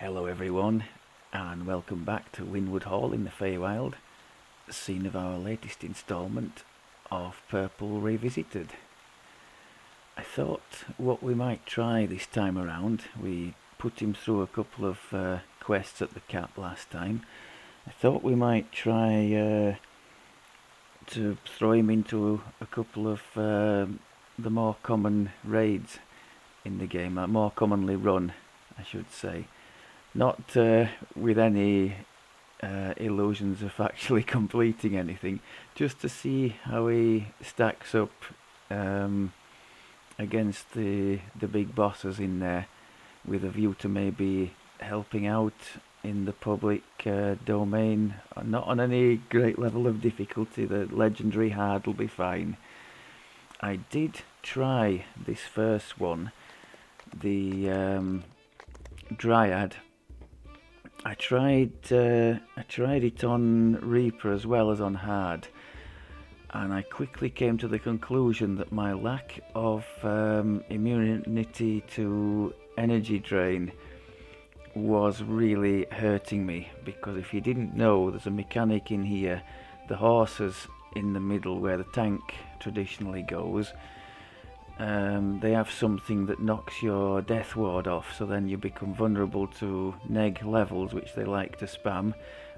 Hello everyone, and welcome back to Winwood Hall in the Feywild, scene of our latest instalment of Purple Revisited. I thought what we might try this time around, we put him through a couple of quests at the cap last time. I thought we might try to throw him into a couple of the more common raids in the game, more commonly run, I should say. Not with any illusions of actually completing anything, just to see how he stacks up against the big bosses in there, with a view to maybe helping out in the public domain, not on any great level of difficulty. The legendary hard will be fine. I did try this first one, the Dryad. I tried it on Reaper as well as on hard, and I quickly came to the conclusion that my lack of immunity to energy drain was really hurting me, because if you didn't know, there's a mechanic in here, the horses in the middle where the tank traditionally goes, they have something that knocks your death ward off, so then you become vulnerable to neg levels, which they like to spam,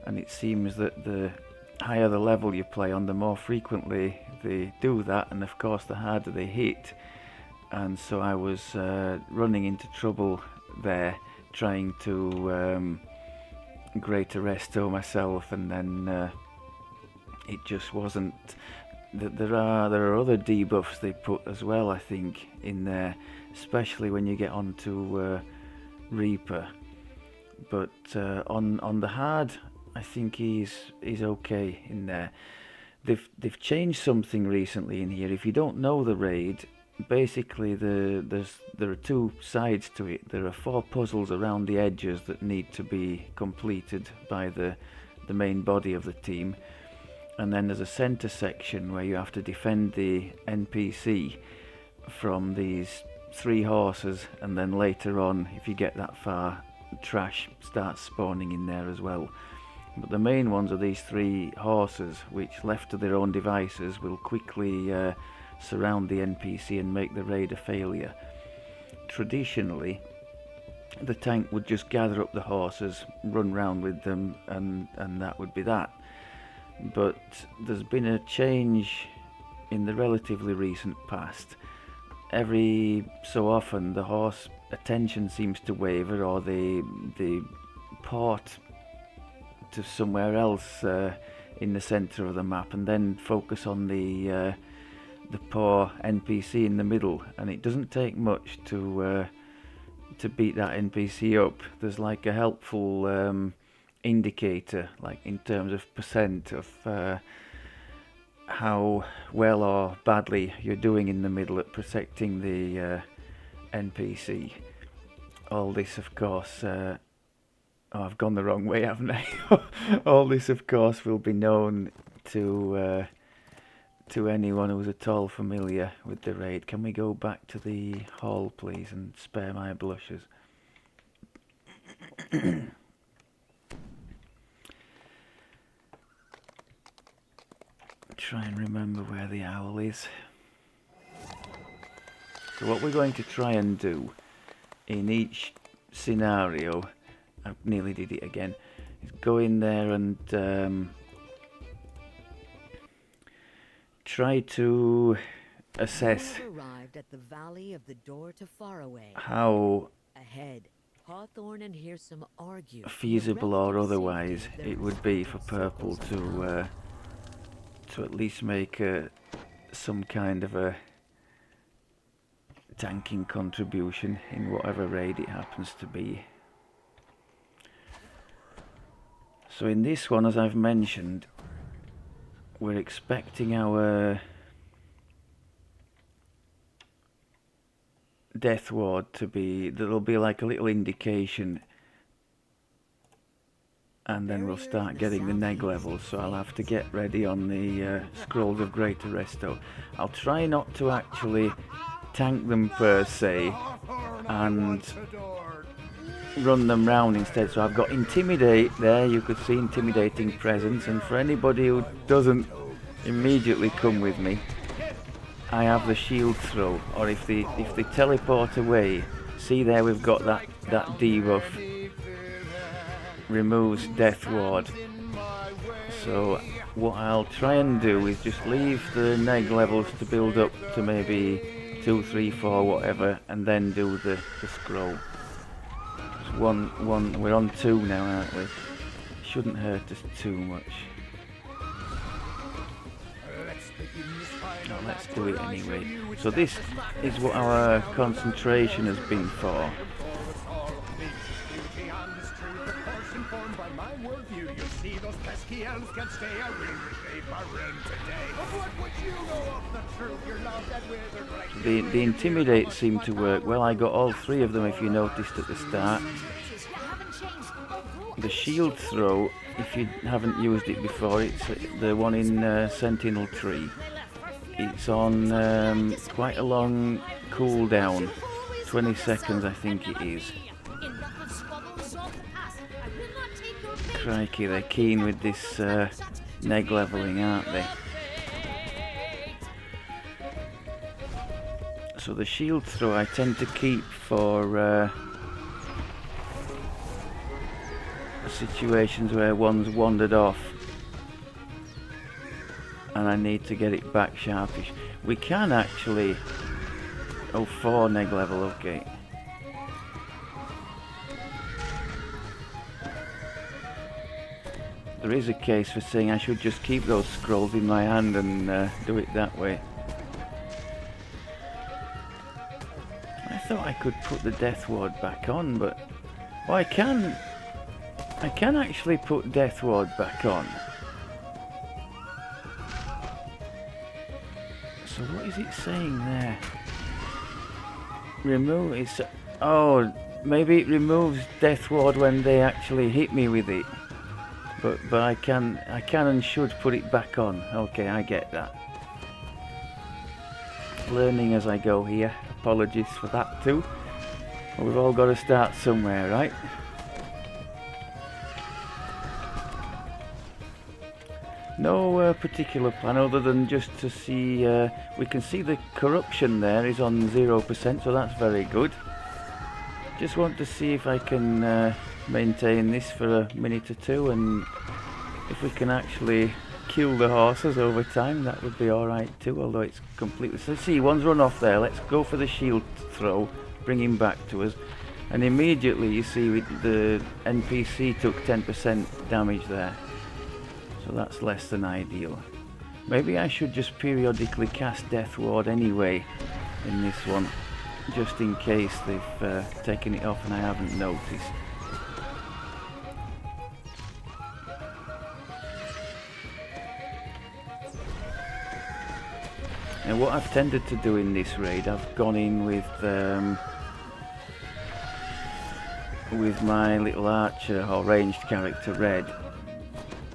and it seems that the higher the level you play on, the more frequently they do that, and of course the harder they hit. And so I was running into trouble there, trying to greater resto myself, and then it just wasn't. There are other debuffs they put as well, I think, in there, especially when you get onto Reaper. But on the hard, I think he's okay in there. They've changed something recently in here. If you don't know the raid, basically there are two sides to it. There are 4 puzzles around the edges that need to be completed by the main body of the team. And then there's a centre section where you have to defend the NPC from these 3 horses, and then later on, if you get that far, trash starts spawning in there as well. But the main ones are these 3 horses, which left to their own devices will quickly surround the NPC and make the raid a failure. Traditionally, the tank would just gather up the horses, run round with them, and that would be that. But there's been a change in the relatively recent past. Every so often the horse attention seems to waver, or they port to somewhere else in the centre of the map, and then focus on the poor NPC in the middle. And it doesn't take much to beat that NPC up. There's like a helpful indicator, like in terms of percent of how well or badly you're doing in the middle at protecting the NPC. All this, of course, oh, I've gone the wrong way, haven't I? All this, of course, will be known to anyone who's at all familiar with the raid. Can we go back to the hall, please, and spare my blushes? Try and remember where the owl is. So what we're going to try and do in each scenario, I nearly did it again, is go in there and try to assess arrived at the valley of the door to Faraway. how Ahead, Hawthorne and Hearsome argue feasible or otherwise it would be for Purple to at least make some kind of a tanking contribution in whatever raid it happens to be. So in this one, as I've mentioned, we're expecting our death ward to be, there'll be like a little indication, and then we'll start getting the neg levels, so I'll have to get ready on the Scrolls of Greater Resto. I'll try not to actually tank them per se, and run them round instead. So I've got Intimidate there, you could see Intimidating Presence, and for anybody who doesn't immediately come with me, I have the Shield Throw, or if they teleport away, see there we've got that debuff, removes Death Ward. So what I'll try and do is just leave the neg levels to build up to maybe 2, 3, 4, whatever, and then do the scroll. So one, we're on 2 now, aren't we? Shouldn't hurt us too much. No, let's do it anyway. So this is what our concentration has been for. The Intimidate seemed to work well. I got all 3 of them if you noticed at the start. The Shield Throw, if you haven't used it before, it's the one in Sentinel Tree. It's on quite a long cooldown, 20 seconds I think it is. Crikey, they're keen with this neg leveling, aren't they? So the Shield Throw I tend to keep for situations where one's wandered off and I need to get it back sharpish. We can actually... Oh, 4 neg level, okay. There is a case for saying I should just keep those scrolls in my hand and do it that way. I thought I could put the Death Ward back on, but... Oh, I can actually put Death Ward back on. So what is it saying there? Remove it's... Oh, maybe it removes Death Ward when they actually hit me with it. But I can and should put it back on. Okay, I get that. Learning as I go here. Apologies for that too. But we've all got to start somewhere, right? No particular plan other than just to see, we can see the corruption there is on 0%, so that's very good. Just want to see if I can maintain this for a minute or 2, and if we can actually kill the horses over time, that would be alright too, although it's completely... So see, one's run off there, let's go for the Shield Throw, bring him back to us, and immediately you see the NPC took 10% damage there. So that's less than ideal. Maybe I should just periodically cast Death Ward anyway in this one, just in case they've taken it off and I haven't noticed. And what I've tended to do in this raid, I've gone in with my little archer or ranged character Red.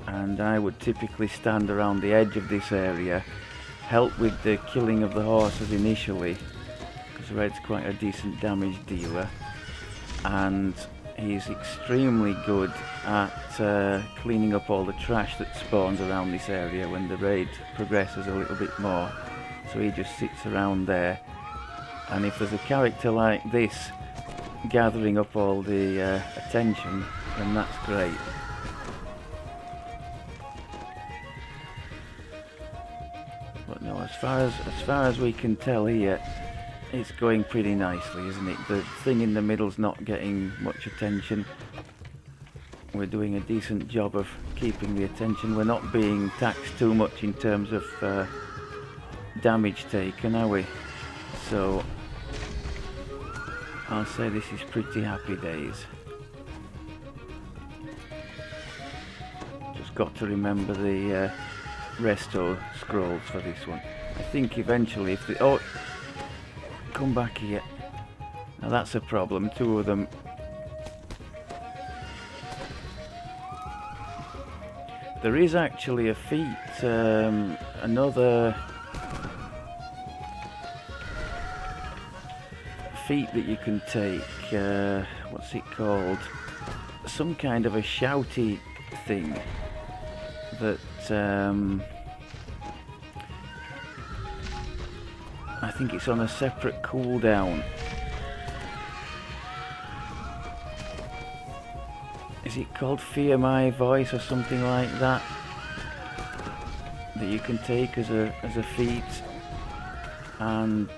And I would typically stand around the edge of this area, help with the killing of the horses initially, because Red's quite a decent damage dealer, and he's extremely good at cleaning up all the trash that spawns around this area when the raid progresses a little bit more. So he just sits around there, and if there's a character like this gathering up all the attention, then that's great. But no, as far as we can tell here, it's going pretty nicely, isn't it? The thing in the middle's not getting much attention. We're doing a decent job of keeping the attention. We're not being taxed too much in terms of damage taken, are we? So I'll say this is pretty happy days. Just got to remember the resto scrolls for this one. I think eventually if they... Oh! Come back here. Now that's a problem, 2 of them. There is actually a feat, another feat that you can take. What's it called? Some kind of a shouty thing that I think it's on a separate cooldown. Is it called Fear My Voice or something like that? That you can take as a feat, and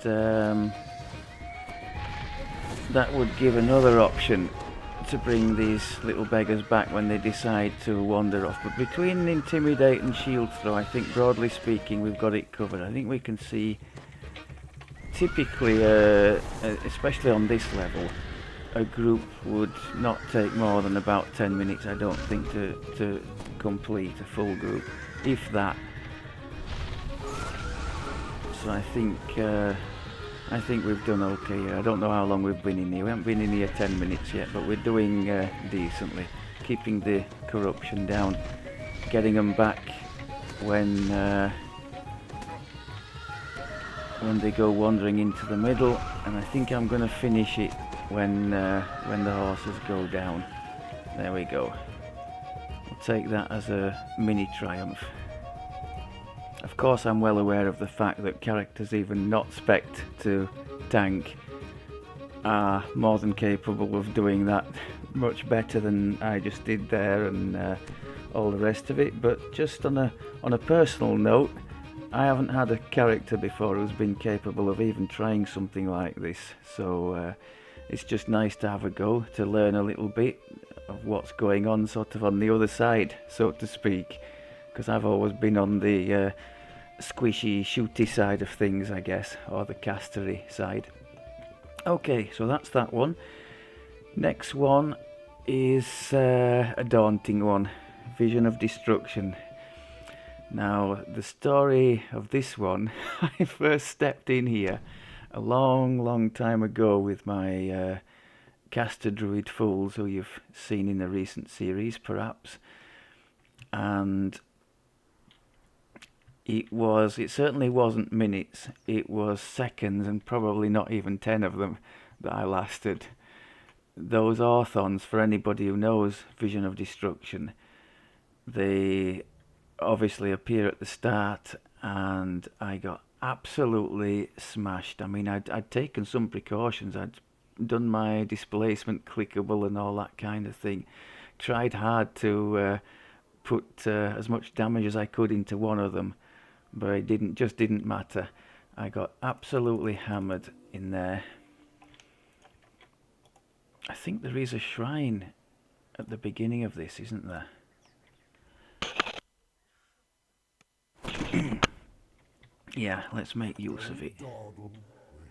that would give another option to bring these little beggars back when they decide to wander off. But between Intimidate and Shield Throw, I think broadly speaking we've got it covered. I think we can see typically, especially on this level, a group would not take more than about 10 minutes, I don't think, to complete a full group, if that. So I think we've done okay here. I don't know how long we've been in here. We haven't been in here 10 minutes yet, but we're doing decently, keeping the corruption down, getting them back when they go wandering into the middle, and I think I'm going to finish it when the horses go down. There we go. I'll take that as a mini triumph. Of course, I'm well aware of the fact that characters even not spec'd to tank are more than capable of doing that much better than I just did there, and all the rest of it. But just on a personal note, I haven't had a character before who's been capable of even trying something like this, so it's just nice to have a go, to learn a little bit of what's going on sort of on the other side, so to speak, because I've always been on the squishy, shooty side of things, I guess, or the castery side. Okay, so that's that one. Next one is a daunting one, Vision of Destruction. Now, the story of this one, I first stepped in here a long time ago with my caster druid fools, who you've seen in a recent series, perhaps. And it certainly wasn't minutes, it was seconds, and probably not even 10 of them that I lasted. Those Orthons, for anybody who knows Vision of Destruction, they obviously appear at the start, and I got absolutely smashed. I mean, I'd taken some precautions. I'd done my displacement clickable and all that kind of thing. Tried hard to put as much damage as I could into one of them, but it didn't matter. I got absolutely hammered in there. I think there is a shrine at the beginning of this, isn't there? Yeah, let's make use of it. We're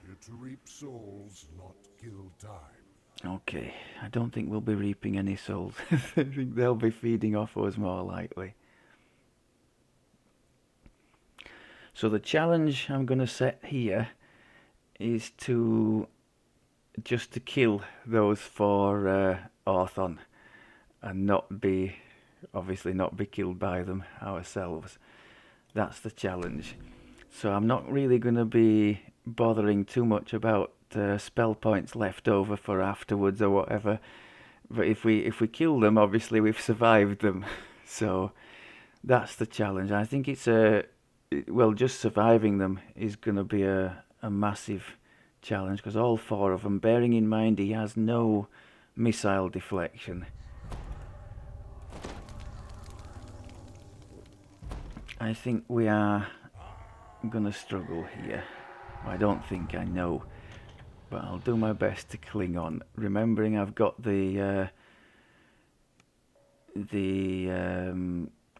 here to reap souls, not kill time. Okay, I don't think we'll be reaping any souls. I think they'll be feeding off us more likely. So the challenge I'm going to set here is just to kill those 4 Orthon and obviously not be killed by them ourselves. That's the challenge. So I'm not really going to be bothering too much about spell points left over for afterwards or whatever. But if we kill them, obviously we've survived them. So that's the challenge. I think it's just surviving them is going to be a massive challenge, because all 4 of them, bearing in mind he has no missile deflection. I think we are going to struggle here. I don't think, I know, but I'll do my best to cling on, remembering I've got the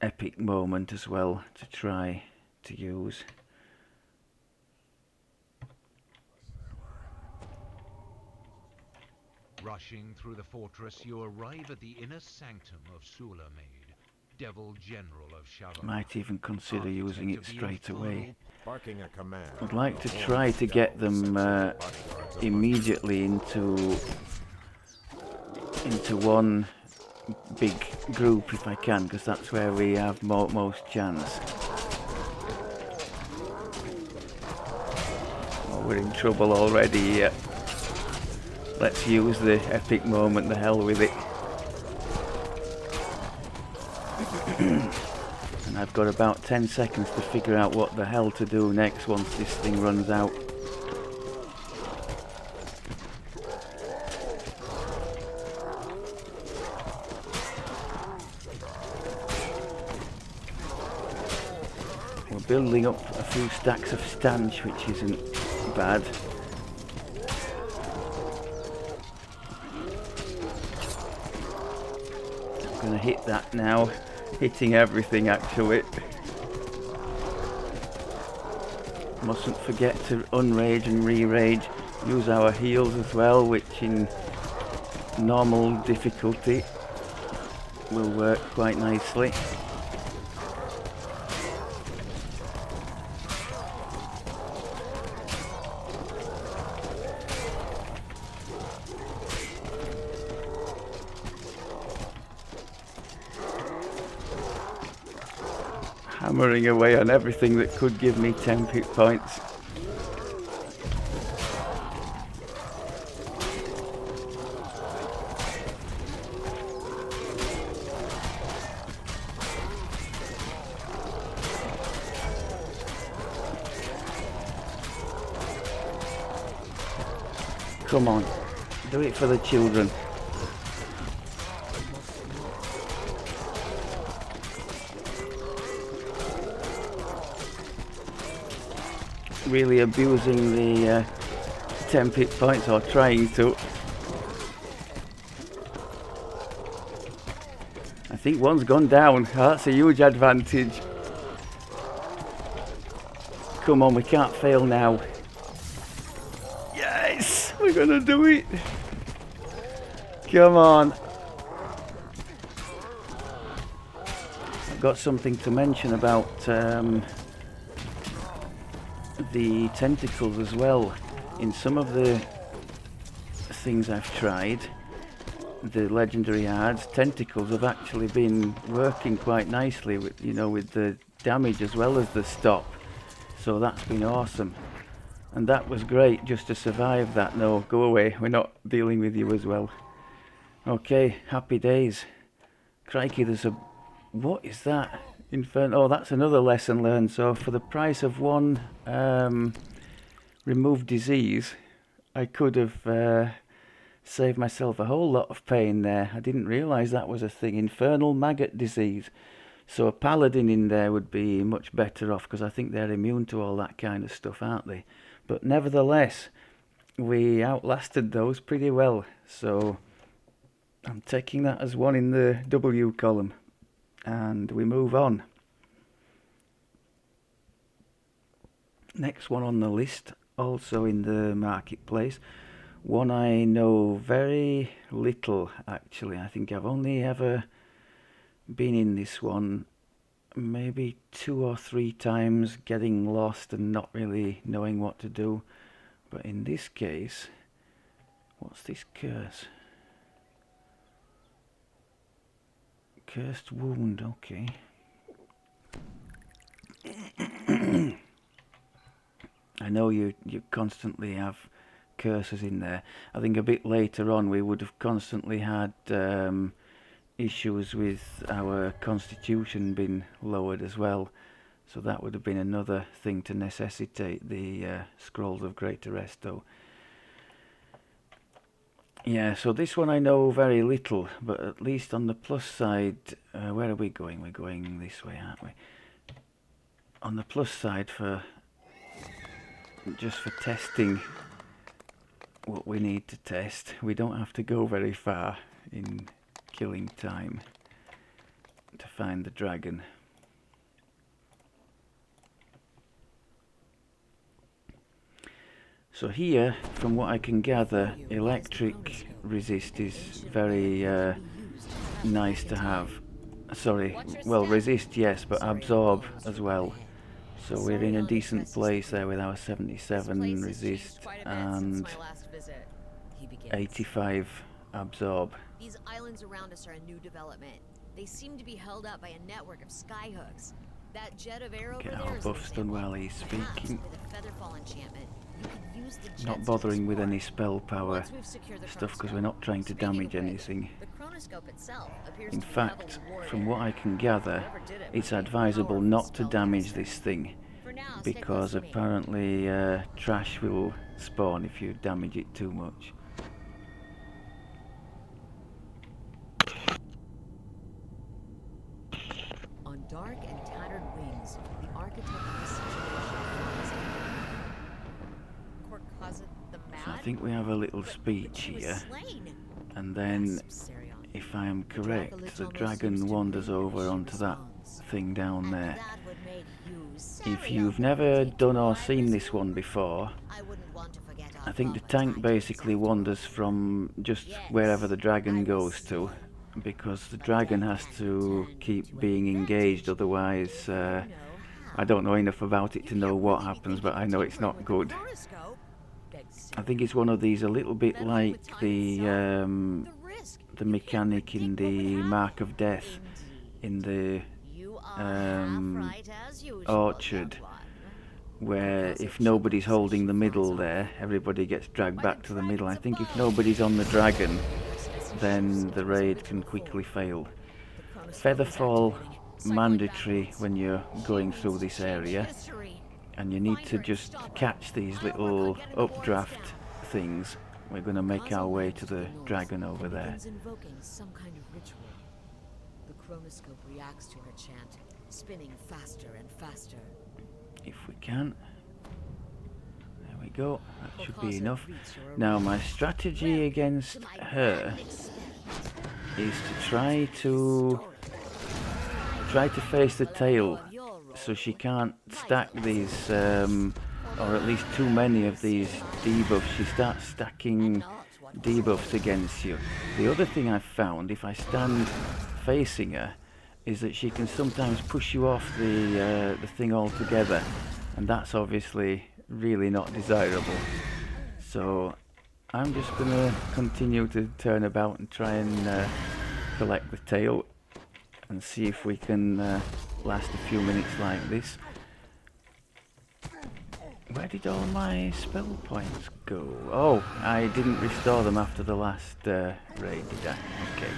epic moment as well to try to use. Rushing through the fortress, you arrive at the inner sanctum of Sulamade, Devil General of Shalom. Might even consider using it straight away. Barking a command. I'd like to try to get them immediately into one big group if I can, because that's where we have most chance. Oh, we're in trouble already here. Let's use the epic moment, the hell with it. And I've got about 10 seconds to figure out what the hell to do next once this thing runs out. We're building up a few stacks of stanch, which isn't bad. I'm gonna hit that now. Hitting everything actually. Mustn't forget to unrage and re-rage. Use our heals as well, which in normal difficulty will work quite nicely. Hammering away on everything that could give me 10 hit points. Come on, do it for the children. Really abusing the 10 hit points, or trying to. I think one's gone down. Oh, that's a huge advantage. Come on, we can't fail now. Yes, we're gonna do it. Come on. I've got something to mention about the tentacles as well. In some of the things I've tried, the legendary hards, tentacles have actually been working quite nicely with, you know, with the damage as well as the stop. So that's been awesome. And that was great just to survive that. No, go away, we're not dealing with you as well. Okay, happy days. Crikey, there's a... what is that? Oh, that's another lesson learned. So for the price of one remove disease, I could have saved myself a whole lot of pain there. I didn't realise that was a thing. Infernal maggot disease. So a paladin in there would be much better off, because I think they're immune to all that kind of stuff, aren't they? But nevertheless, we outlasted those pretty well. So I'm taking that as one in the W column. And we move on. Next one on the list, also in the marketplace. One I know very little actually. I think I've only ever been in this one maybe 2 or 3 times, getting lost and not really knowing what to do. But in this case, what's this curse? Cursed wound, okay. I know you constantly have curses in there. I think a bit later on we would have constantly had issues with our constitution being lowered as well. So that would have been another thing to necessitate the Scrolls of Greater Resto. Yeah, so this one I know very little, but at least on the plus side, where are we going? We're going this way, aren't we? On the plus side, just for testing what we need to test, we don't have to go very far in killing time to find the dragon. So here, from what I can gather, electric resist is very nice to have. Sorry, well, resist yes, but absorb as well. So we're in a decent place there with our 77 resist and 85 absorb. These islands around us are a new development. They seem to be held up by a network of skyhooks. That jet of air over Get there our is an buffs done example. while he's speaking. With a featherfall enchantment. You could use the jets Not to bothering with explore. any spell power Once we've secured the stuff because chronoscope. we're not trying to Speaking damage of which, anything. the chronoscope itself appears In to be fact, heavily from warded. what I can gather, Whoever did it it's must be a advisable powerful not to damage spellcaster. this thing For now, stay close because to me. apparently trash will spawn if you damage it too much. On dark and tattered wings, the architect of the situation flies in. Corcuzet the Mad? So I think we have a little But speech she was here, slain. and then, Gasped Sirion. if I am The correct, Dracolich the almost seems dragon to wanders linger as over she onto that responds. thing down And there. that would make you If Sirion you've the never done or predictable seen I this one resume. before, I wouldn't want to forget our I think the proper tank titles basically after wanders all. from just Yes, wherever the I dragon was goes to, slain. because the But dragon death has can to turn keep to being engaged, advantage otherwise if you know how. I don't know enough about it You to know can't what really be happens, but thinking I know of it's tinkering not with good. the chronoscope, begged I Sirion. think it's one of these a little bit Meddling like with time the itself? The risk. the You can't mechanic in predict what would the happen. Mark of Death in Indeed. the You are half right as usual, orchard, young one. where Corcuzet if nobody's chuckles as holding she the flies middle off. there, everybody gets dragged By back the to the middle. I dragons think if above. nobody's on the dragon, As he then shifts the into his raid can original quickly form. fail. The chronoscope is Featherfall activating. Cycling mandatory backwards. when you're She going means through to this change area, history. and you need Find to her and just stop her. catch these I'll work little on getting the boards updraft down. things. We're going to make Corcuzet our way moves to to the north dragon over and there. begins invoking some kind of ritual. The chronoscope reacts to her chant, spinning faster and faster. If we can. There we go. That should be Corcuzet enough. greets your Now arrival. my strategy Welcome against to my her grand experiment. is to try to face the tail so she can't stack these or at least too many of these debuffs. She starts stacking debuffs against you. The other thing I've found, if I stand facing her, is that she can sometimes push you off the thing altogether, and that's obviously really not desirable. So I'm just gonna continue to turn about and try and collect the tail and see if we can last a few minutes like this. Where did all my spell points go? Oh, I didn't restore them after the last raid, did I? Okay.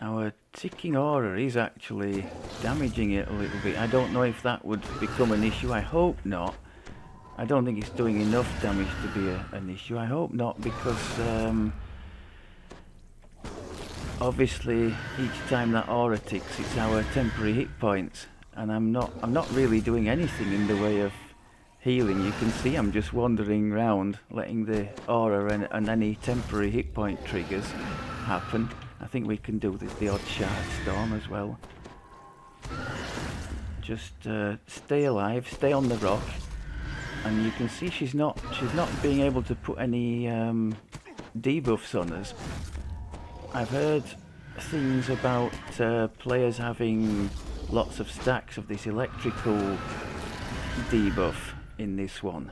Our ticking aura is actually damaging it a little bit. I don't know if that would become an issue. I hope not. I don't think it's doing enough damage to be an issue. I hope not, because obviously each time that aura ticks, it's our temporary hit points, and I'm not really doing anything in the way of healing. You can see I'm just wandering around, letting the aura and any temporary hit point triggers happen. I think we can do the odd shard storm as well. Just stay alive, stay on the rock, and you can see she's not being able to put any debuffs on us. I've heard things about players having lots of stacks of this electrical debuff in this one,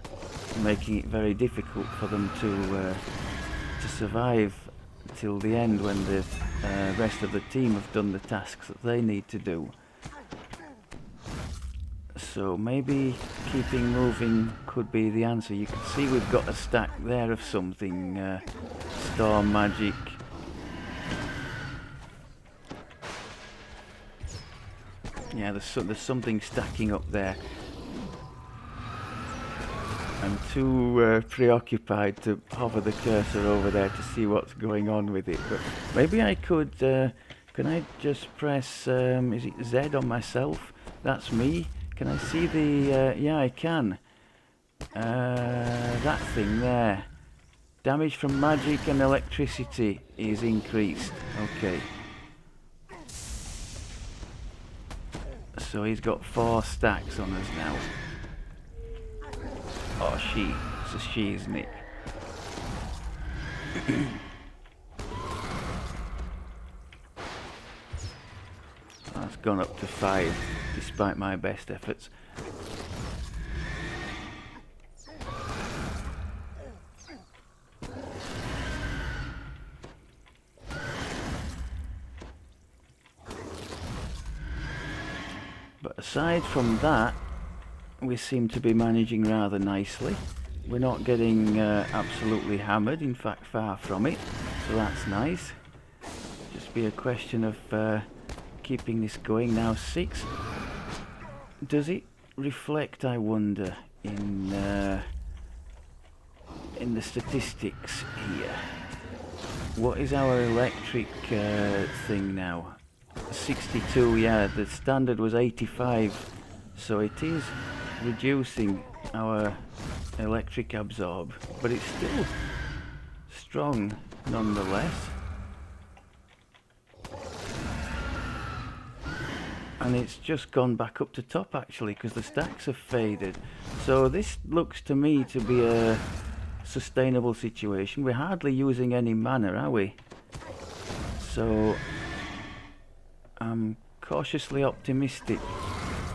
making it very difficult for them to survive till the end when the rest of the team have done the tasks that they need to do. So maybe keeping moving could be the answer. You can see we've got a stack there of something, storm magic. Yeah, there's something stacking up there. I'm too preoccupied to hover the cursor over there to see what's going on with it. But maybe I could. Can I just press? Is it Z on myself? That's me. Can I see the? Yeah, I can. That thing there. Damage from magic and electricity is increased. Okay. So he's got 4 stacks on us now. Oh, she. It's a she, isn't it? That's gone up to 5, despite my best efforts. But aside from that, we seem to be managing rather nicely. We're not getting absolutely hammered, in fact far from it, so that's nice. Just be a question of keeping this going. Now 6. Does it reflect, I wonder, in the statistics here? What is our electric thing now? 62, yeah, the standard was 85, so it is reducing our electric absorb, but it's still strong nonetheless. And it's just gone back up to top actually, because the stacks have faded. So this looks to me to be a sustainable situation. We're hardly using any mana, are we? So I'm cautiously optimistic.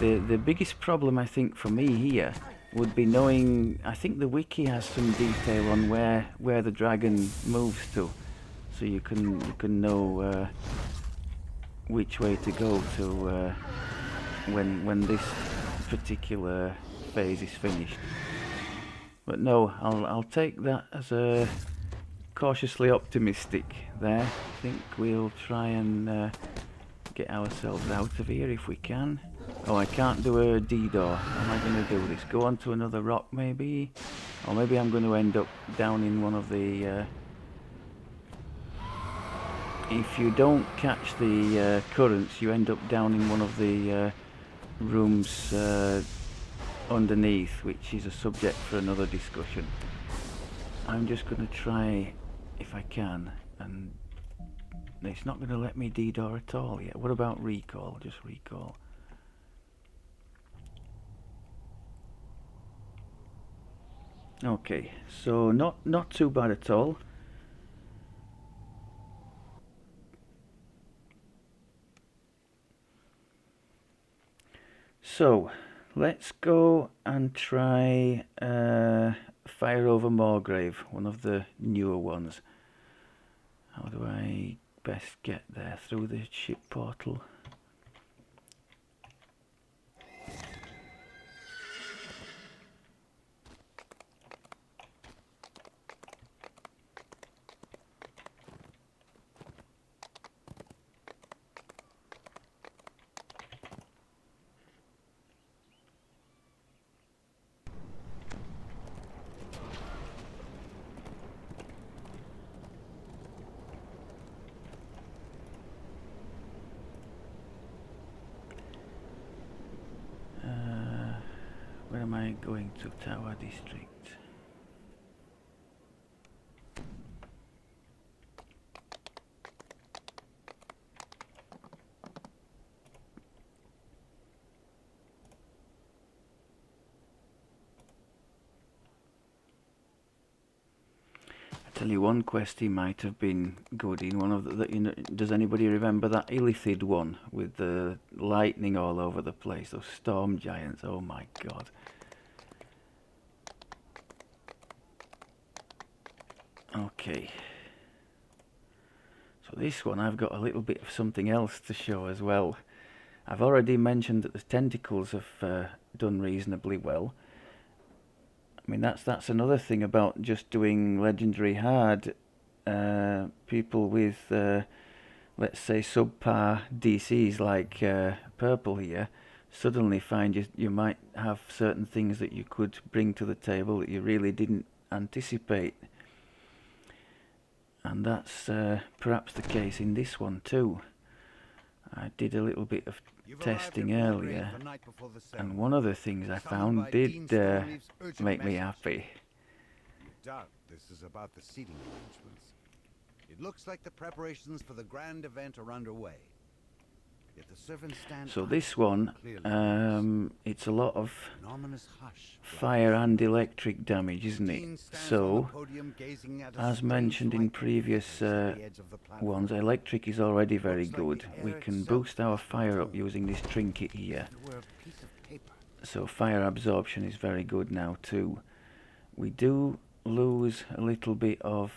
The biggest problem I think for me here would be knowing, I think the wiki has some detail on where the dragon moves to, so you can know which way to go to when this particular phase is finished. But no, I'll take that as a cautiously optimistic there. I think we'll try and get ourselves out of here if we can. Oh, I can't do a DDO. How am I going to do this? Go on to another rock maybe? Or maybe I'm going to end up down in one of the... if you don't catch the currents, you end up down in one of the rooms underneath, which is a subject for another discussion. I'm just going to try, if I can, and it's not going to let me DDO at all yet. What about recall? Just recall. Okay, so not too bad at all. So let's go and try Fire Over Moorgrave, one of the newer ones. How do I best get there? Through the ship portal? Where am I going to? Tower District. I tell you, one quest he might have been good in. One of the, you know, does anybody remember that Illithid one with the lightning all over the place? Those storm giants. Oh my god. Okay. So this one I've got a little bit of something else to show as well. I've already mentioned that the tentacles have done reasonably well. I mean, that's another thing about just doing legendary hard. People with, let's say, subpar DCs like Purple here, suddenly find you might have certain things that you could bring to the table that you really didn't anticipate. And that's perhaps the case in this one too. I did a little bit of testing earlier, and one of the things I found did make me happy. You doubt this is about the seating arrangements. It looks like the preparations for the grand event are underway. Yet the servants stand So this one, it's a lot of an ominous hush, fire and electric damage, isn't it? So, as mentioned in previous ones, electric is already very good. We can boost our fire up using this trinket here. So fire absorption is very good now too. We do lose a little bit of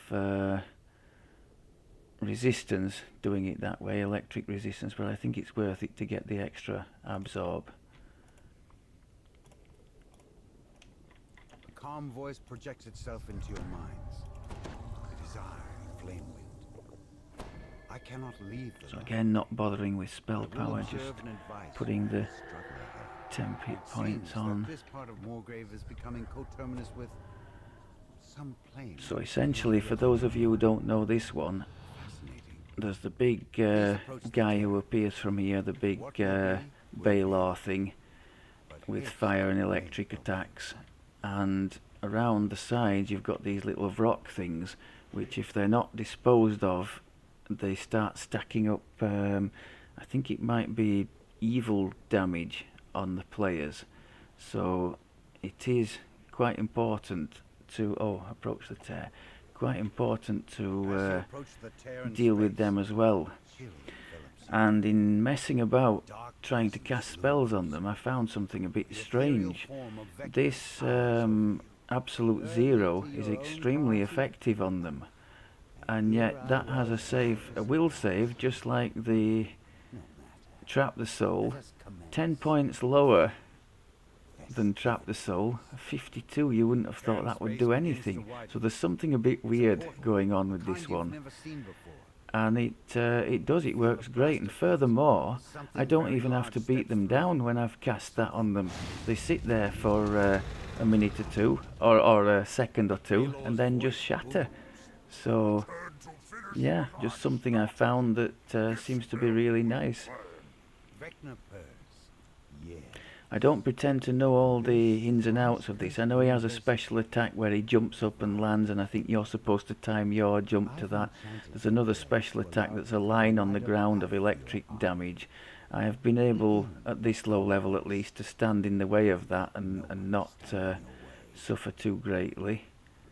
resistance doing it that way, electric resistance, but I think it's worth it to get the extra absorb. calm voice projects itself into your minds. It is I, Flamewind. I cannot leave the So realm. again, not bothering with spell I will power, just observe and advise putting the struggle ahead. temp hit It points seems on. that this part of Moorgrave is becoming coterminous with some plane. So essentially, for those of you who don't know this one, Fascinating. there's the big approach the guy who terror. appears from here, the big What will be, Baylor thing But with if fire and it electric may go attacks. And around the sides you've got these little rock things, which if they're not disposed of, they start stacking up, I think it might be evil damage on the players. So it is quite important to, approach the tear, quite important As you to approach the tear in deal with space, them as well. chill envelops you. And in messing about Dark trying to presence cast spells on looms. them, I found something a bit The ethereal strange. form of Vecna This towers over you. absolute zero is extremely effective on them, and yet that has a save, a will save, just like the No matter. Trap the Soul, Let us commence. 10 points lower than Trap the Soul. 52, you wouldn't have thought that would do anything. So there's something a bit weird going on with this one, Never seen before. and it does, it works great. And furthermore, I don't even have to beat them down when I've cast that on them. They sit there for a minute or two, or a second or two, and then just shatter. So yeah, just something I found that seems to be really nice. Vecna purrs. Yeah. I don't pretend to know all the ins and outs of this. I know he has a special attack where he jumps up and lands, and I think you're supposed to time your jump to that. There's another special attack that's a line on the ground of electric damage. I have been able, at this low level at least, to stand in the way of that and not suffer too greatly.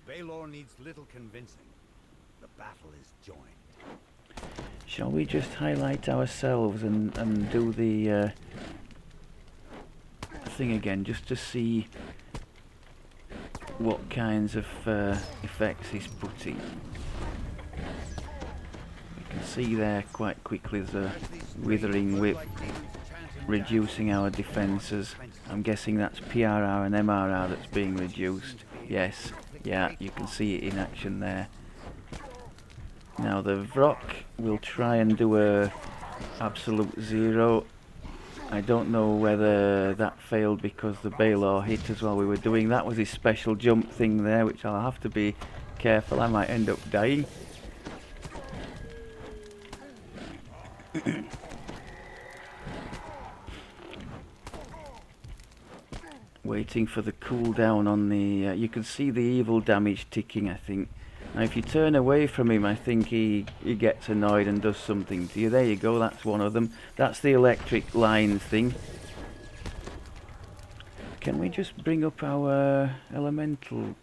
Baylor needs little convincing. The battle is joined. Shall we just highlight ourselves and do the thing again, just to see what kinds of effects he's putting? You can see there quite quickly there's a withering whip reducing our defences. I'm guessing that's PRR and MRR that's being reduced. Yes, yeah, you can see it in action there. Now the Vrock will try and do a absolute zero. I don't know whether that failed because the Baylor hit us while we were doing that. Was his special jump thing there, which I'll have to be careful, I might end up dying. Waiting for the cooldown on the... you can see the evil damage ticking, I think. Now if you turn away from him, I think he gets annoyed and does something to you. There you go, that's one of them. That's the electric line thing. Can we just bring up our elemental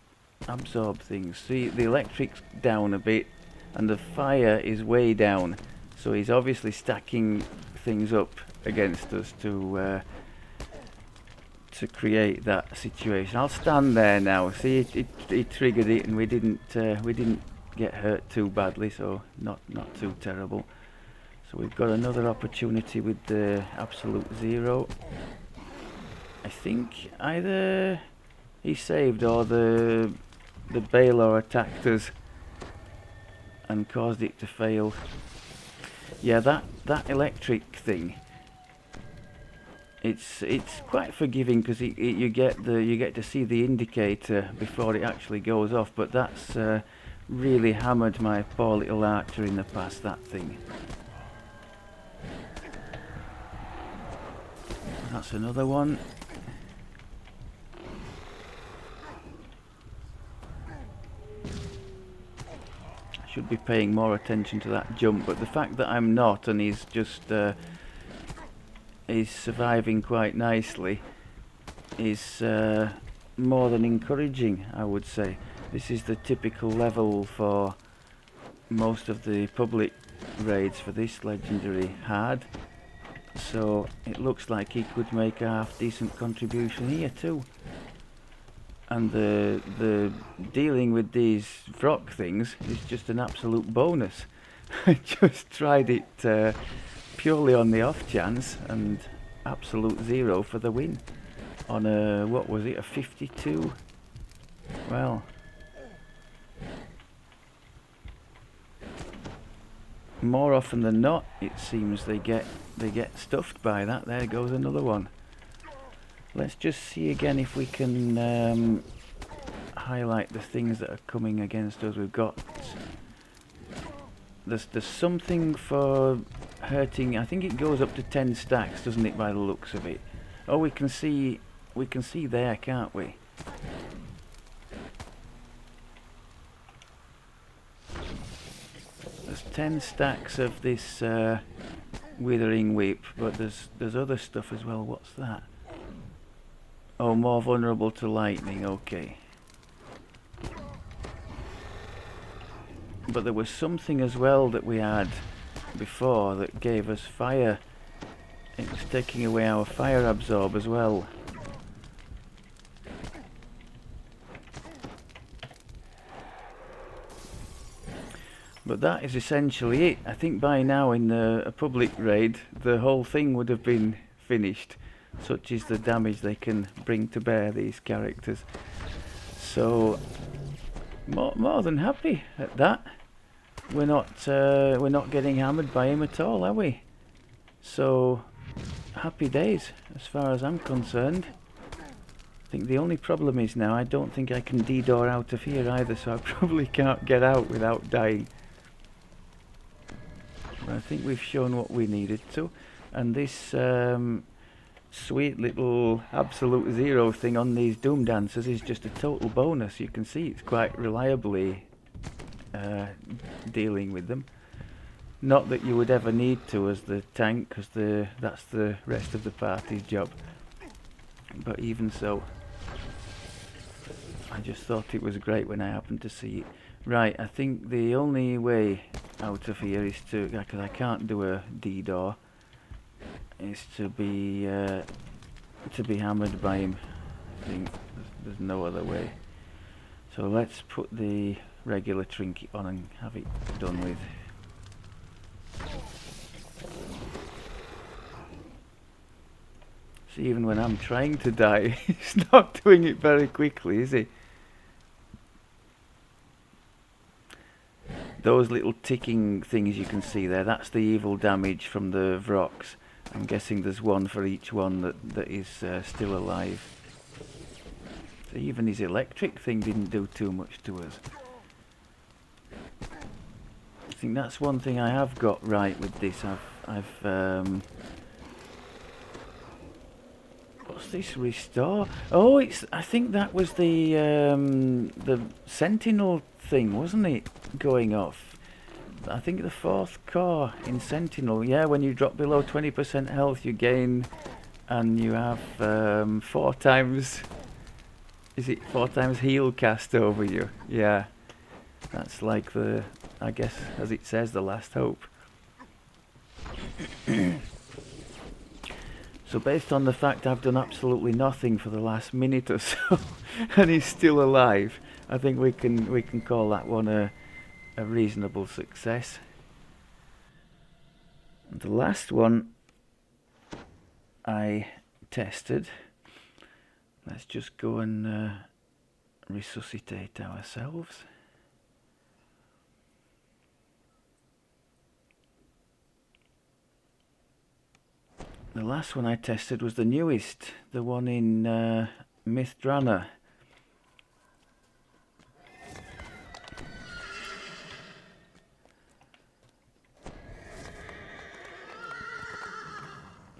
absorb things? See, the electric's down a bit and the fire is way down. So he's obviously stacking things up against us to create that situation. I'll stand there now. See, it triggered it, and we didn't get hurt too badly, so not too terrible. So we've got another opportunity with the absolute zero. I think either he saved or the Baylor attacked us and caused it to fail. Yeah, that electric thing. It's quite forgiving because you get to see the indicator before it actually goes off, but that's really hammered my poor little archer in the past, that thing. That's another one. I should be paying more attention to that jump, but the fact that I'm not, and he's just is surviving quite nicely, is more than encouraging, I would say. This is the typical level for most of the public raids for this legendary hard, so it looks like he could make a half decent contribution here too. And the dealing with these Vrock things is just an absolute bonus. I just tried it purely on the off chance, and absolute zero for the win on a, what was it, a 52? Well, more often than not, it seems they get stuffed by that. There goes another one. Let's just see again if we can highlight the things that are coming against us. We've got there's something for hurting. I think it goes up to 10 stacks, doesn't it, by the looks of it? Oh, we can see there, can't we? There's 10 stacks of this withering whip, but there's other stuff as well. What's that? Oh, more vulnerable to lightning. Okay. But there was something as well that we had before that gave us fire. It was taking away our fire absorb as well. But that is essentially it. I think by now in a public raid the whole thing would have been finished. Such is the damage they can bring to bear, these characters. So more than happy at that. We're not getting hammered by him at all, are we? So happy days as far as I'm concerned. I think the only problem is now I don't think I can DDO out of here either, so I probably can't get out without dying. But I think we've shown what we needed to, and this sweet little absolute zero thing on these Doom Dancers is just a total bonus. You can see it's quite reliably dealing with them. Not that you would ever need to as the tank, because that's the rest of the party's job. But even so, I just thought it was great when I happened to see it. Right, I think the only way out of here is to, because I can't do a DDO, is to be hammered by him. I think there's no other way. So let's put the regular trinket on and have it done with. See, even when I'm trying to die, he's not doing it very quickly, is he? Those little ticking things you can see there, that's the evil damage from the Vrox. I'm guessing there's one for each one that is still alive. So even his electric thing didn't do too much to us. I think that's one thing I have got right with this. What's this restore? Oh, I think that was the Sentinel thing, wasn't it? Going off. I think the 4th core in Sentinel. Yeah, when you drop below 20% health, you gain, and you have 4 times. Is it 4 times heal cast over you? Yeah, that's like the, I guess, as it says, the last hope. So based on the fact I've done absolutely nothing for the last minute or so, and he's still alive, I think we can call that one a reasonable success. And the last one I tested. Let's just go and resuscitate ourselves. The last one I tested was the newest, the one in Mithdrana.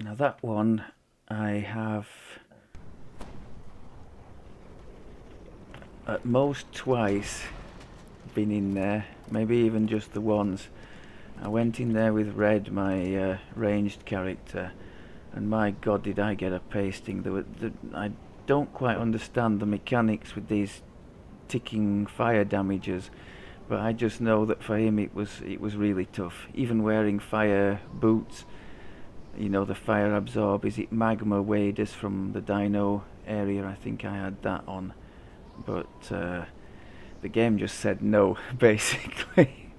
Now that one I have at most twice been in there, maybe even just the once. I went in there with Red, my ranged character, and my god did I get a pasting. I don't quite understand the mechanics with these ticking fire damages, but I just know that for him it was really tough. Even wearing fire boots, you know, the fire absorb, is it magma waders from the dino area? I think I had that on, but the game just said no, basically.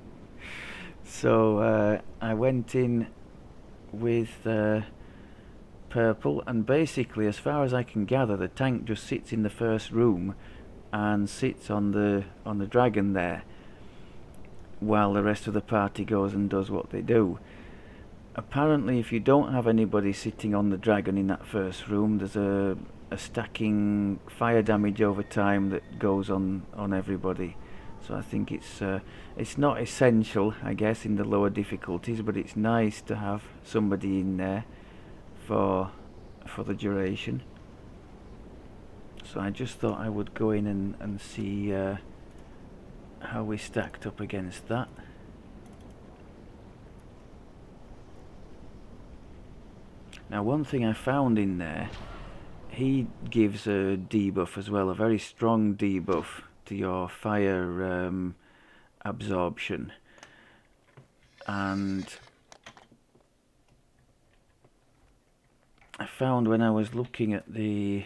So I went in with purple, and basically, as far as I can gather, the tank just sits in the first room and sits on the dragon there, while the rest of the party goes and does what they do. Apparently, if you don't have anybody sitting on the dragon in that first room, there's a stacking fire damage over time that goes on everybody. So I think it's not essential, I guess, in the lower difficulties, but it's nice to have somebody in there for the duration. So I just thought I would go in and see how we stacked up against that. Now, one thing I found in there, he gives a debuff as well, a very strong debuff to your fire absorption. And I found when I was looking at the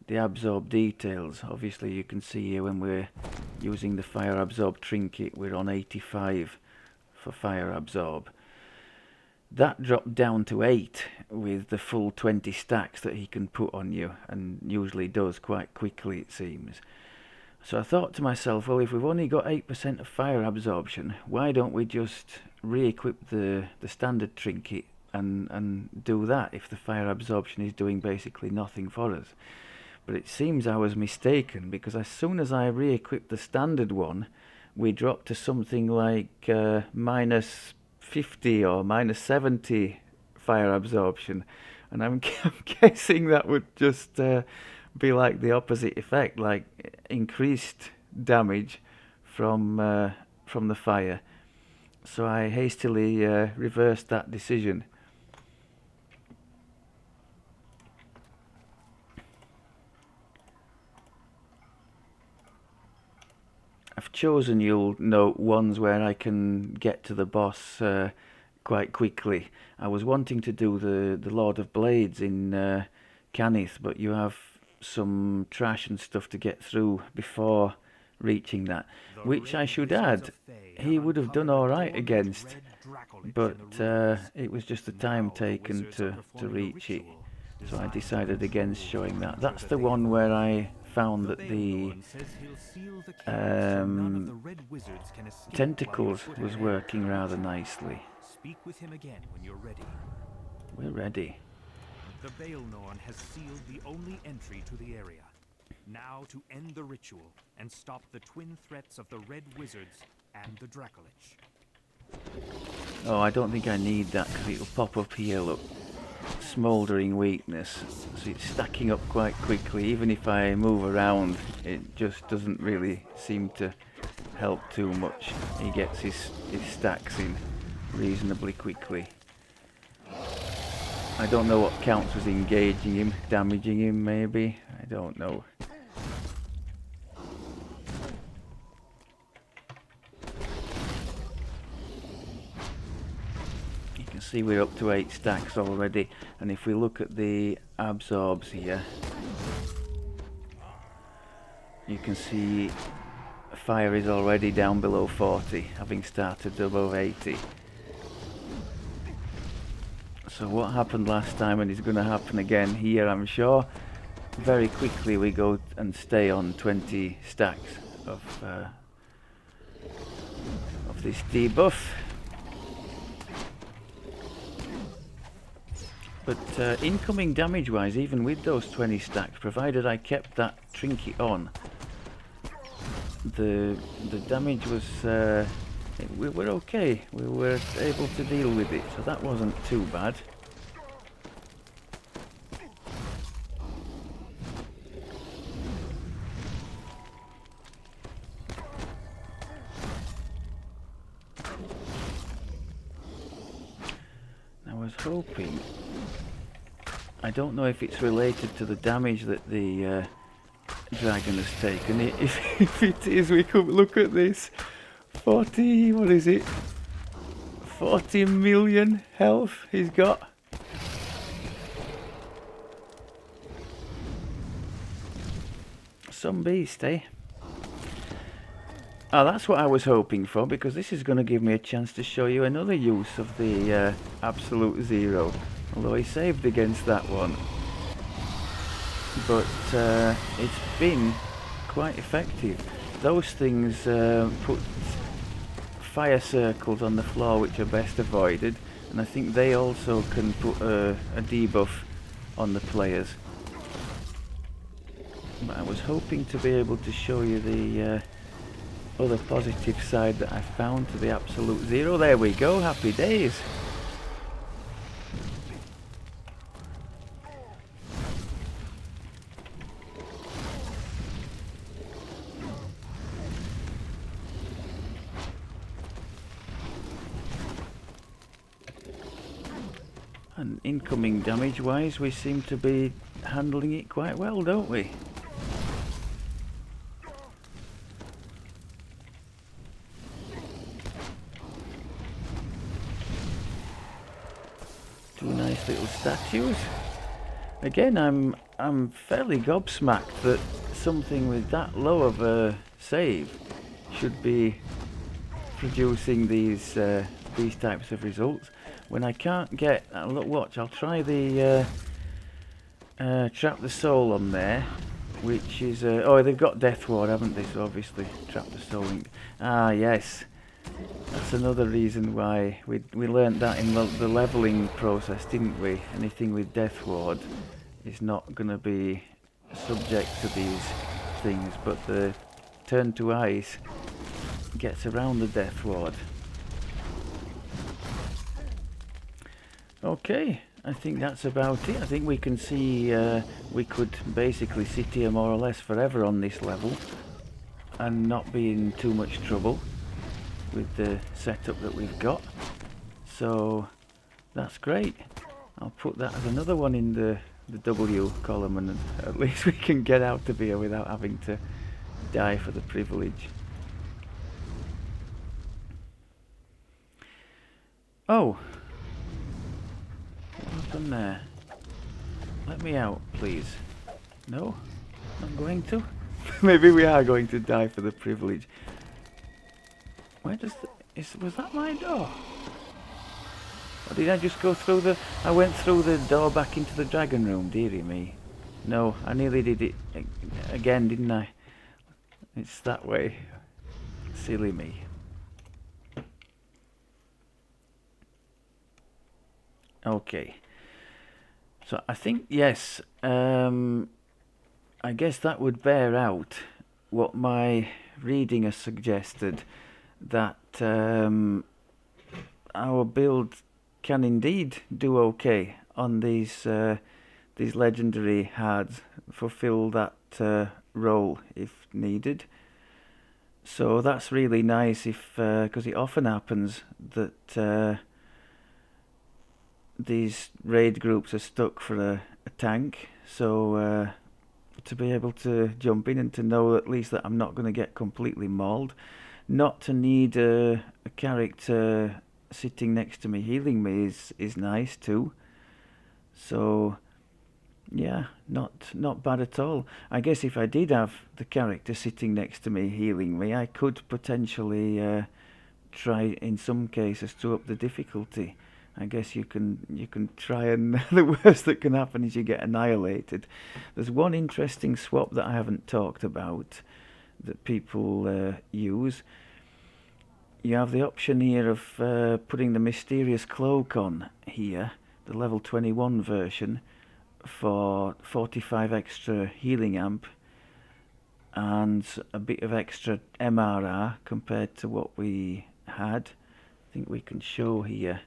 absorb details, obviously you can see here when we're using the fire absorb trinket, we're on 85 for fire absorb. That dropped down to 8 with the full 20 stacks that he can put on you, and usually does quite quickly, it seems. So I thought to myself, well, if we've only got 8% of fire absorption, why don't we just re-equip the standard trinket and do that if the fire absorption is doing basically nothing for us? But it seems I was mistaken, because as soon as I re-equipped the standard one, we dropped to something like minus 50 or minus 70 fire absorption, and I'm guessing that would just be like the opposite effect, like increased damage from the fire. So I hastily reversed that decision. I've chosen, you'll note, ones where I can get to the boss quite quickly. I was wanting to do the Lord of Blades in Canith, but you have some trash and stuff to get through before reaching that, which I should add, he would have done alright against, but it was just the time taken to reach it. So I decided against showing that. That's the one where I found that the tentacles was working rather nicely. Speak with him again when you're ready. We're ready. The Baelnorn has sealed the only entry to the area. Now to end the ritual and stop the twin threats of the Red Wizards and the Dracolich. Oh, I don't think I need that, because it'll pop up here, look. Smouldering weakness. So it's stacking up quite quickly. Even if I move around, it just doesn't really seem to help too much. He gets his stacks in reasonably quickly. I don't know what counts as engaging him, damaging him maybe, I don't know. You can see we're up to 8 stacks already, and if we look at the absorbs here, you can see fire is already down below 40, having started above 80. So what happened last time, and is going to happen again here, I'm sure, very quickly we go and stay on 20 stacks of this debuff. But incoming damage wise, even with those 20 stacks, provided I kept that trinket on, the damage was we were okay. We were able to deal with it, so that wasn't too bad. I was hoping, I don't know if it's related to the damage that the dragon has taken. If it is, we could look at this. 40, what is it? 40 million health he's got. Some beast, eh? Oh, that's what I was hoping for, because this is going to give me a chance to show you another use of the Absolute Zero. Although he saved against that one. But it's been quite effective. Those things put fire circles on the floor which are best avoided, and I think they also can put a debuff on the players. But I was hoping to be able to show you the other positive side that I found to the absolute zero. There we go, happy days. And incoming damage wise, we seem to be handling it quite well, don't we? Two nice little statues. Again, I'm fairly gobsmacked that something with that low of a save should be producing these types of results when I can't get. Look, watch. I'll try the trap the soul on there, which is oh, they've got death ward, haven't they? So obviously trap the soul. Ah, yes. That's another reason why we learnt that in the leveling process, didn't we? Anything with death ward is not going to be subject to these things, but the turn to ice gets around the death ward. Okay, I think that's about it. I think we can see we could basically sit here more or less forever on this level and not be in too much trouble with the setup that we've got. So that's great. I'll put that as another one in the W column, and at least we can get out of here without having to die for the privilege. Oh, what's done there? Let me out, please. No, not going to. Maybe we are going to die for the privilege. Where does was that my door? Or did I just go through the... I went through the door back into the dragon room, dearie me. No, I nearly did it again, didn't I? It's that way. Silly me. Okay. So I think, yes, I guess that would bear out what my reading has suggested, that our build can indeed do okay on these legendary hards, fulfill that role if needed. So that's really nice, if because it often happens that these raid groups are stuck for a tank. So to be able to jump in and to know at least that I'm not going to get completely mauled, not to need a character sitting next to me healing me is nice too. So yeah, not bad at all. I guess if I did have the character sitting next to me healing me, I could potentially try in some cases to up the difficulty. I guess you can try, and the worst that can happen is you get annihilated. There's one interesting swap that I haven't talked about that people use. You have the option here of putting the mysterious cloak on here, the level 21 version, for 45 extra healing amp and a bit of extra MRR compared to what we had. I think we can show here.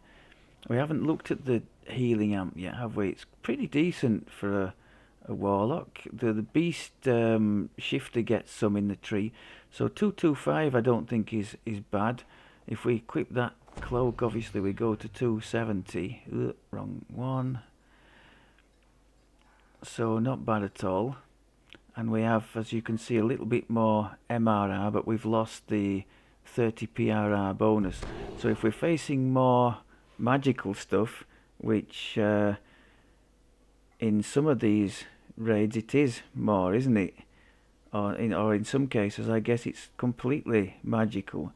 We haven't looked at the healing amp yet, have we? It's pretty decent for a Warlock. The beast shifter gets some in the tree, so 225 I don't think is bad. If we equip that cloak, obviously we go to 270. Wrong one. So not bad at all. And we have, as you can see, a little bit more MRR, but we've lost the 30 PRR bonus. So if we're facing more magical stuff, which in some of these raids it is more, isn't it? Or in some cases I guess it's completely magical.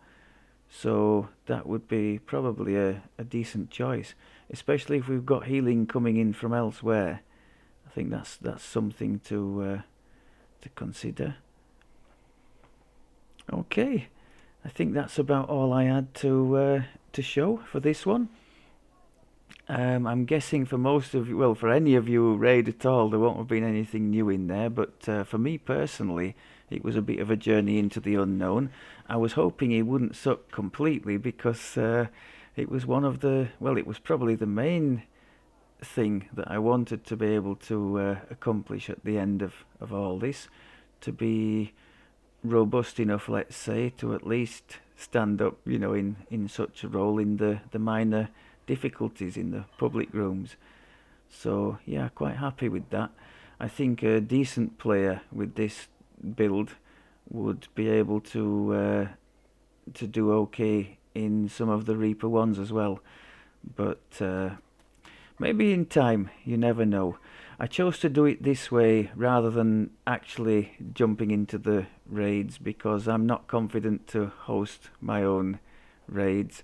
So that would be probably a decent choice, especially if we've got healing coming in from elsewhere. I think that's something to consider. Okay, I think that's about all I had to show for this one. I'm guessing for most of you, well, for any of you who raid at all, there won't have been anything new in there, but for me personally, it was a bit of a journey into the unknown. I was hoping he wouldn't suck completely because it was one of the, well, it was probably the main thing that I wanted to be able to accomplish at the end of all this, to be robust enough, let's say, to at least stand up, in such a role in the minor difficulties in the public rooms. So yeah, quite happy with that. I think a decent player with this build would be able to do okay in some of the Reaper ones as well. But maybe in time, you never know. I chose to do it this way rather than actually jumping into the raids because I'm not confident to host my own raids,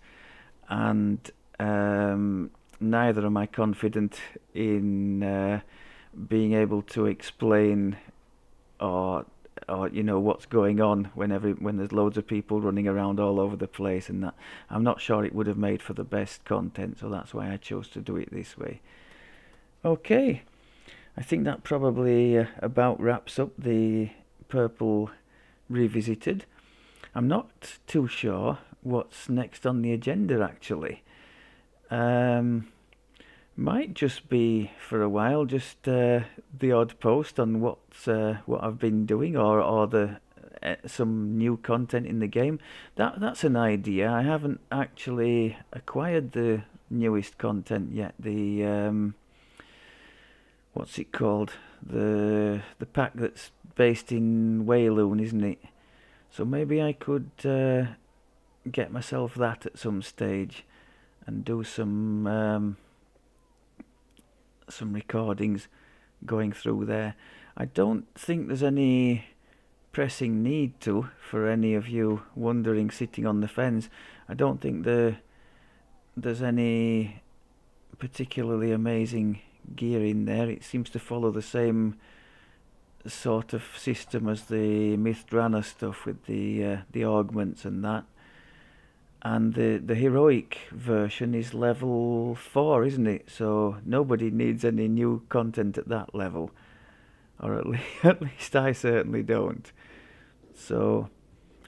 and neither am I confident in being able to explain or what's going on when there's loads of people running around all over the place, and that I'm not sure it would have made for the best content, so that's why I chose to do it this way. Okay, I think that probably about wraps up the Purple Revisited. I'm not too sure what's next on the agenda actually. Might just be for a while just the odd post on what I've been doing, or the some new content in the game. That's an idea. I haven't actually acquired the newest content yet. The what's it called? The pack that's based in Wayloon, isn't it? So maybe I could get myself that at some stage and do some recordings going through there. I don't think there's any pressing need to, for any of you wondering, sitting on the fence. I don't think there's any particularly amazing gear in there. It seems to follow the same sort of system as the Mithranna stuff with the augments and that. And the heroic version is level 4, isn't it? So nobody needs any new content at that level, or at least I certainly don't. So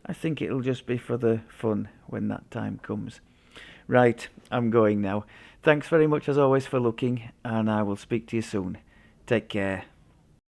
I think it'll just be for the fun when that time comes. Right, I'm going now. Thanks very much as always for looking, and I will speak to you soon. Take care.